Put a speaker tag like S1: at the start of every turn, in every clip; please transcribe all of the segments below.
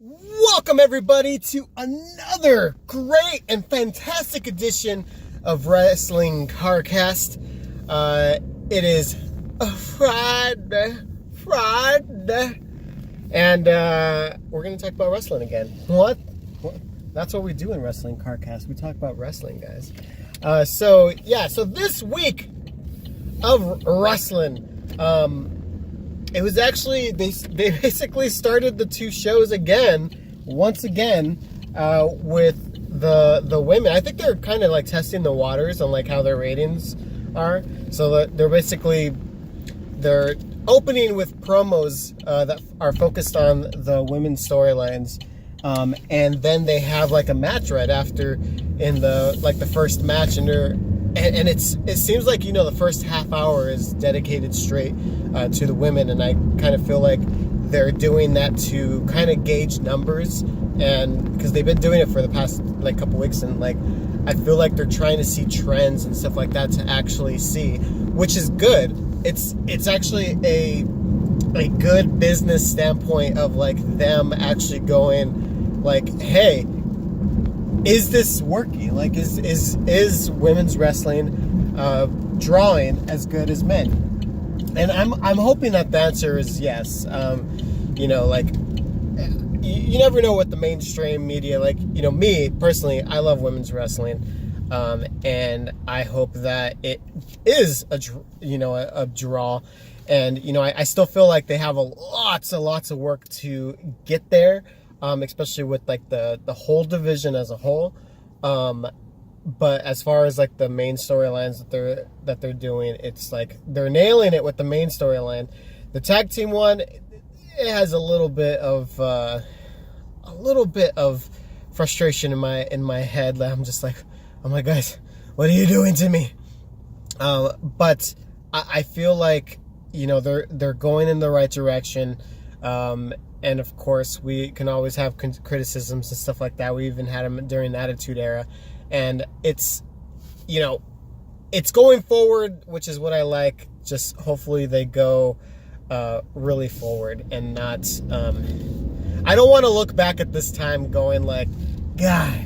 S1: Welcome everybody to another great and fantastic edition of Wrestling Carcast. It is a Friday, and we're gonna talk about wrestling again. What? That's what we do in Wrestling Carcast. We talk about wrestling, guys. So this week of wrestling, it was actually, they basically started the two shows once again, with the women. I think they're kind of like testing the waters on like how their ratings are. So they're opening with promos that are focused on the women's storylines. And then they have like a match right after in the first match, and it seems like, the first half hour is dedicated straight to the women, and I kind of feel like they're doing that to kind of gauge numbers, and because they've been doing it for the past couple weeks, and I feel like they're trying to see trends and stuff like that to actually see, which is good. It's actually a good business standpoint of them actually going hey, is this working? Is women's wrestling drawing as good as men? And I'm hoping that the answer is yes. You never know what the mainstream media, me personally, I love women's wrestling, and I hope that it is a draw. And I still feel like they have lots of work to get there. Especially with the whole division as a whole, but as far as the main storylines that they're doing, it's they're nailing it with the main storyline. The tag team one, it has a little bit of frustration in my head. I'm just oh my guys, what are you doing to me? But I feel like they're going in the right direction. And of course, we can always have criticisms and stuff like that. We even had them during the Attitude Era. And it's going forward, which is what I like. Just hopefully they go really forward and not... I don't want to look back at this time going God,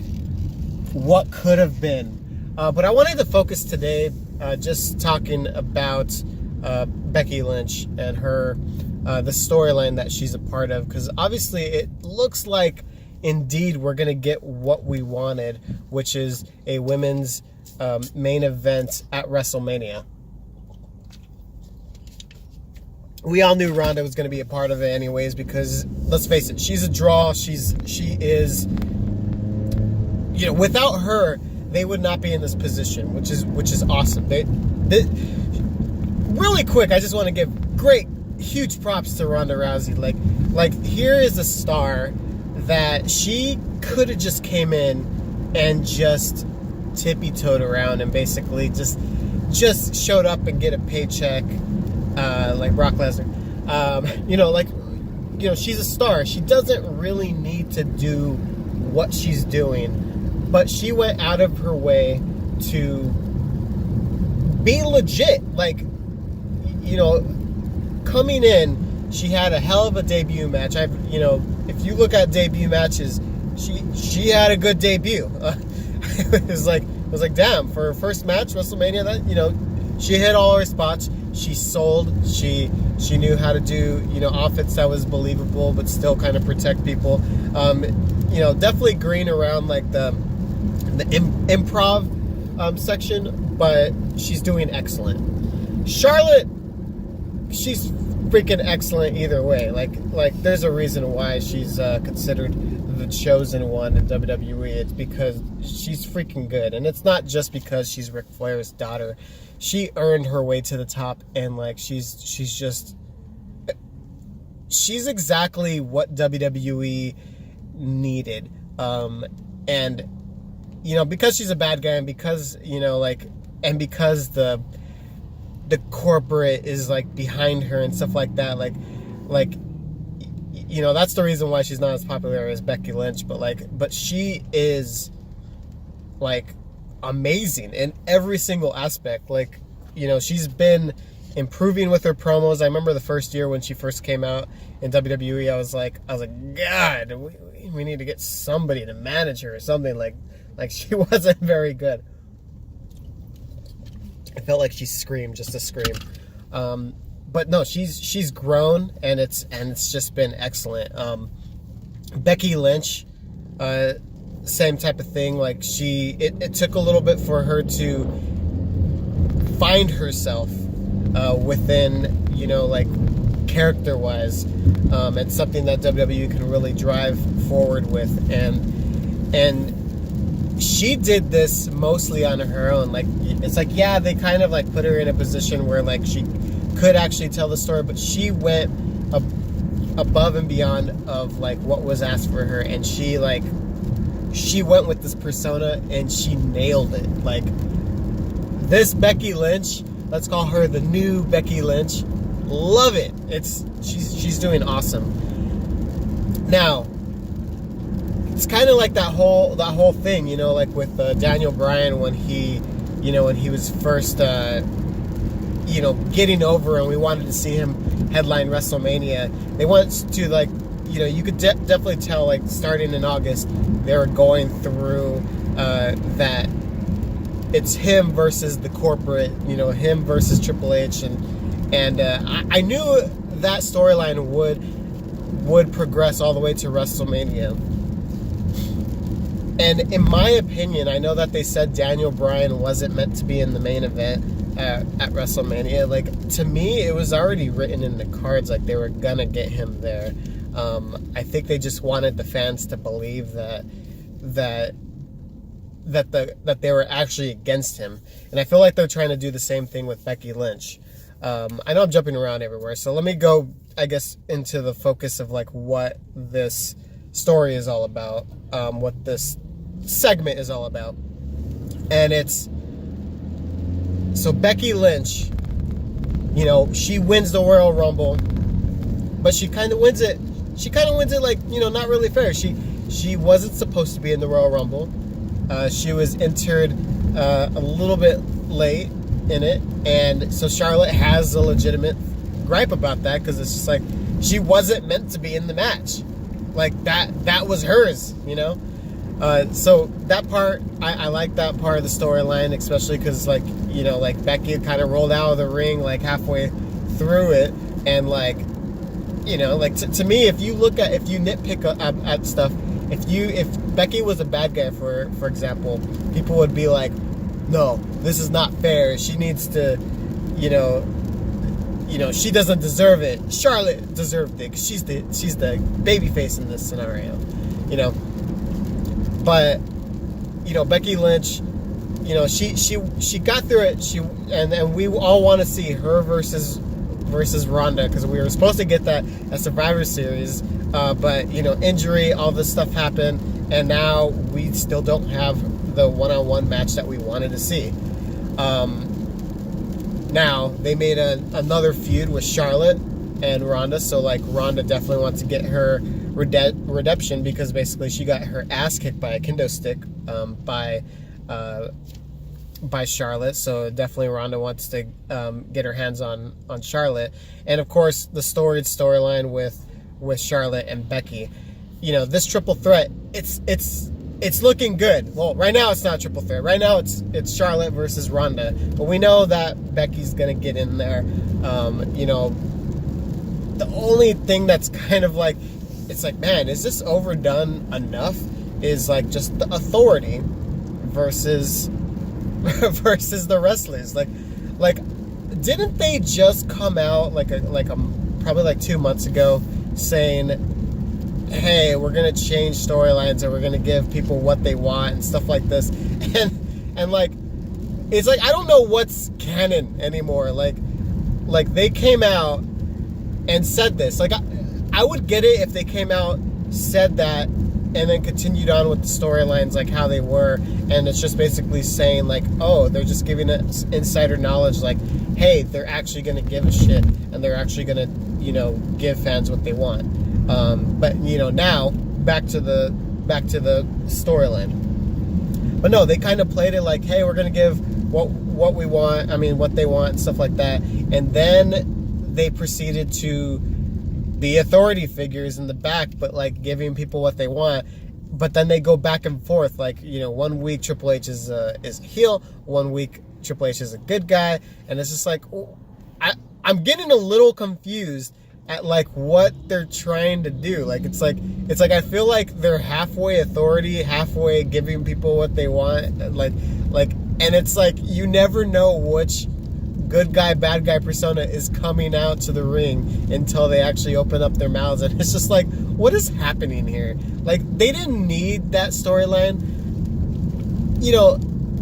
S1: what could have been? But I wanted to focus today just talking about Becky Lynch and her... the storyline that she's a part of, because obviously it looks like indeed we're going to get what we wanted, which is a women's main event at WrestleMania. We all knew Ronda was going to be a part of it anyways, because let's face it, she's a draw. She is, without her, they would not be in this position, which is awesome. Really quick, I just want to give huge props to Ronda Rousey. Here is a star that she could have just came in and just tippy-toed around and basically just showed up and get a paycheck, like Brock Lesnar. She's a star. She doesn't really need to do what she's doing, but she went out of her way to be legit. Coming in, she had a hell of a debut match. If you look at debut matches, she had a good debut. It was damn, for her first match, WrestleMania, that she hit all her spots. She sold. She knew how to do outfits that was believable, but still kind of protect people. Definitely green around the improv section, but she's doing excellent. Charlotte, she's freaking excellent either way. There's a reason why she's considered the chosen one in WWE. It's because she's freaking good, and it's not just because she's Ric Flair's daughter. She earned her way to the top, and she's exactly what WWE needed. And because she's a bad guy, and because and because the corporate is behind her and stuff like that, that's the reason why she's not as popular as Becky Lynch, but she is amazing in every single aspect. She's been improving with her promos. I remember the first year when she first came out in WWE, I was like, God, we need to get somebody to manage her or something. Like she wasn't very good. I felt like she screamed just to scream. But no, she's grown, and it's just been excellent. Becky Lynch, same type of thing. Like it took a little bit for her to find herself within, like character-wise. It's something that WWE can really drive forward with, and she did this mostly on her own. Like, it's like, yeah, they kind of like put her in a position where like she could actually tell the story, but she went above and beyond of like what was asked for her, and she went with this persona and she nailed it. Like, this Becky Lynch, let's call her the new Becky Lynch. Love it. She's doing awesome. Now, it's kind of like that whole thing, like with Daniel Bryan when he was first getting over, and we wanted to see him headline WrestleMania. They wanted to, like, you could definitely tell, like, starting in August, they were going through that it's him versus the corporate, him versus Triple H, and I knew that storyline would progress all the way to WrestleMania. And in my opinion, I know that they said Daniel Bryan wasn't meant to be in the main event at WrestleMania. Like, to me, it was already written in the cards, like they were gonna get him there. I think they just wanted the fans to believe that they were actually against him. And I feel like they're trying to do the same thing with Becky Lynch. I know I'm jumping around everywhere, so let me go, I guess, into the focus of like what this story is all about, what this segment is all about. And it's, so Becky Lynch, she wins the Royal Rumble, but she kind of wins it like, not really fair. She wasn't supposed to be in the Royal Rumble. She was entered a little bit late in it, and so Charlotte has a legitimate gripe about that, because it's just like, she wasn't meant to be in the match. Like, that was hers, so that part, I like that part of the storyline, especially because, like, like Becky kind of rolled out of the ring like halfway through it, and like, like to me, if you nitpick at stuff, if Becky was a bad guy, for example, people would be like, no, this is not fair. She needs to, she doesn't deserve it. Charlotte deserved it, 'cause she's the baby face in this scenario, But, Becky Lynch, she got through it. And we all want to see her versus Ronda, because we were supposed to get that at Survivor Series, but injury, all this stuff happened, and now we still don't have the one-on-one match that we wanted to see. Now they made another feud with Charlotte and Ronda, so like Ronda definitely wants to get her redemption, because basically she got her ass kicked by a kendo stick by Charlotte. So definitely Ronda wants to get her hands on Charlotte, and of course the storyline with Charlotte and Becky. This triple threat, it's looking good. Well, right now it's not a triple threat. Right now it's Charlotte versus Ronda, but we know that Becky's gonna get in there. The only thing that's kind of like, it's like, man, is this overdone enough? Is like just the Authority versus the wrestlers. Like didn't they just come out like probably like 2 months ago saying, hey, we're gonna change storylines and we're gonna give people what they want and stuff like this, and like, it's like, I don't know what's canon anymore. Like they came out and said this. Like, I would get it if they came out, said that, and then continued on with the storylines like how they were, and it's just basically saying like, oh, they're just giving us insider knowledge, like, hey, they're actually gonna give a shit, and they're actually gonna, give fans what they want. But now back to the storyline. But no, they kind of played it like, hey, we're gonna give what what we want, what they want and stuff like that. And then they proceeded to be authority figures in the back, but like giving people what they want. But then they go back and forth. Like, 1 week Triple H is a heel, 1 week Triple H is a good guy. And it's just like, I'm getting a little confused at like what they're trying to do. It's like I feel like they're halfway authority, halfway giving people what they want. And it's like you never know which good guy, bad guy persona is coming out to the ring until they actually open up their mouths. And it's just like, what is happening here? Like, they didn't need that storyline.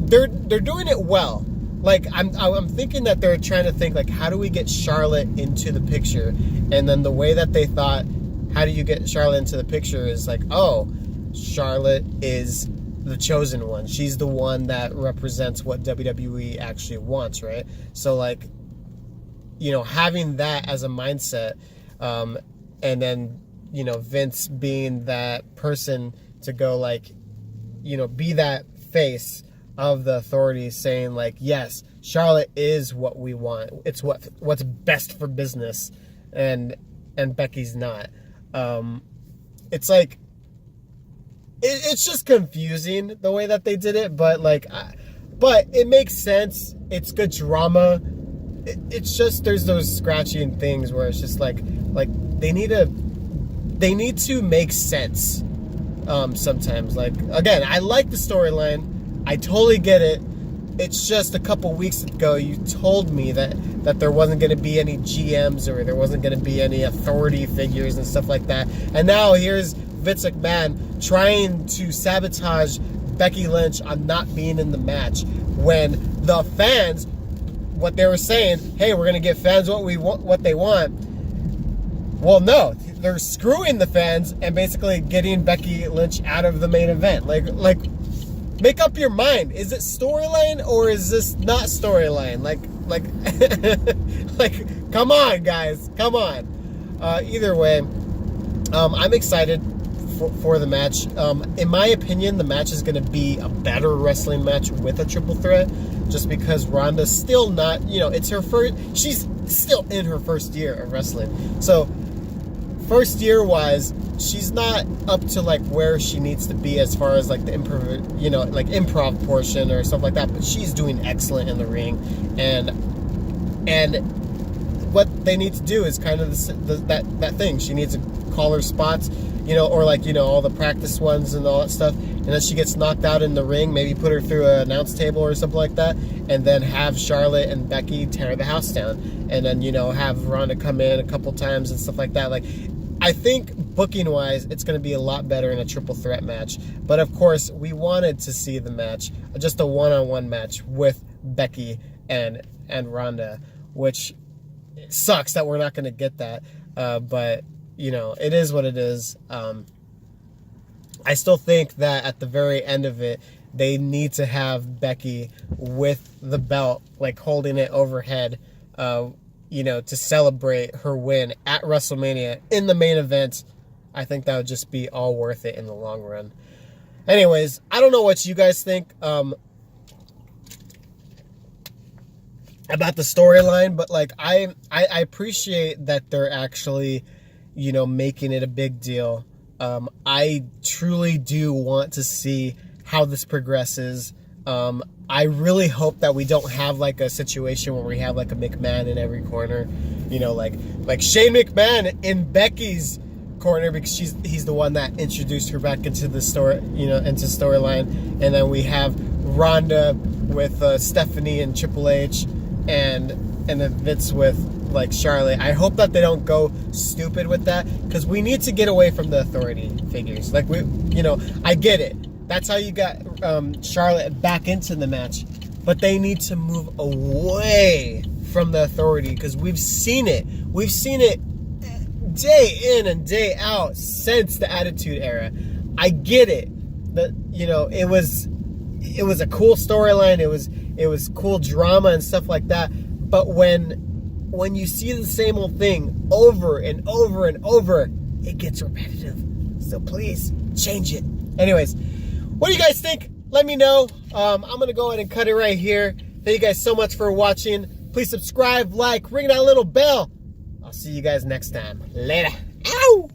S1: They're doing it well. Like, I'm thinking that they're trying to think, like, how do we get Charlotte into the picture? And then the way that they thought, how do you get Charlotte into the picture is like, oh, Charlotte is the chosen one. She's the one that represents what WWE actually wants, right? So, like, having that as a mindset, and then, Vince being that person to go, like, be that face of the authority, saying like, yes, Charlotte is what we want. It's what's best for business, and Becky's not. It's like, it's just confusing the way that they did it, but but it makes sense. It's good drama. It's just there's those scratching things where it's just like they need to make sense. Sometimes, like, again, I like the storyline. I totally get it. It's just a couple weeks ago you told me that there wasn't going to be any GMs or there wasn't going to be any authority figures and stuff like that. And now here's Vince McMahon trying to sabotage Becky Lynch on not being in the match when the fans, what they were saying, hey, we're going to give fans what they want. Well, no, they're screwing the fans and basically getting Becky Lynch out of the main event. Like, make up your mind. Is it storyline or is this not storyline? Like, come on, guys, come on. Either way, I'm excited for the match. In my opinion, the match is going to be a better wrestling match with a triple threat, just because Ronda's still not, it's her first. She's still in her first year of wrestling, so. First year wise, she's not up to like where she needs to be as far as like the improv portion or stuff like that, but she's doing excellent in the ring. And what they need to do is kind of that thing. She needs to call her spots, or like, all the practice ones and all that stuff. And then she gets knocked out in the ring, maybe put her through an announce table or something like that, and then have Charlotte and Becky tear the house down. And then, have Ronda come in a couple times and stuff like that. Like, I think booking-wise, it's going to be a lot better in a triple threat match. But of course, we wanted to see the match, just a one-on-one match with Becky and Ronda, which sucks that we're not going to get that. But, it is what it is. I still think that at the very end of it, they need to have Becky with the belt, like holding it overhead, to celebrate her win at WrestleMania in the main event. I think that would just be all worth it in the long run. Anyways, I don't know what you guys think about the storyline, but like I appreciate that they're actually, making it a big deal. I truly do want to see how this progresses. I really hope that we don't have like a situation where we have like a McMahon in every corner, like Shane McMahon in Becky's corner, because he's the one that introduced her back into the story, into storyline. And then we have Ronda with Stephanie and Triple H, and then Vince with like Charlotte. I hope that they don't go stupid with that, because we need to get away from the authority figures. Like, I get it. That's how you got Charlotte back into the match. But they need to move away from the authority, because we've seen it. We've seen it day in and day out since the Attitude Era. I get it. That, it was a cool storyline. It was cool drama and stuff like that. But when you see the same old thing over and over and over, it gets repetitive. So please change it. Anyways, what do you guys think? Let me know. I'm going to go ahead and cut it right here. Thank you guys so much for watching. Please subscribe, like, ring that little bell. I'll see you guys next time. Later. Ow!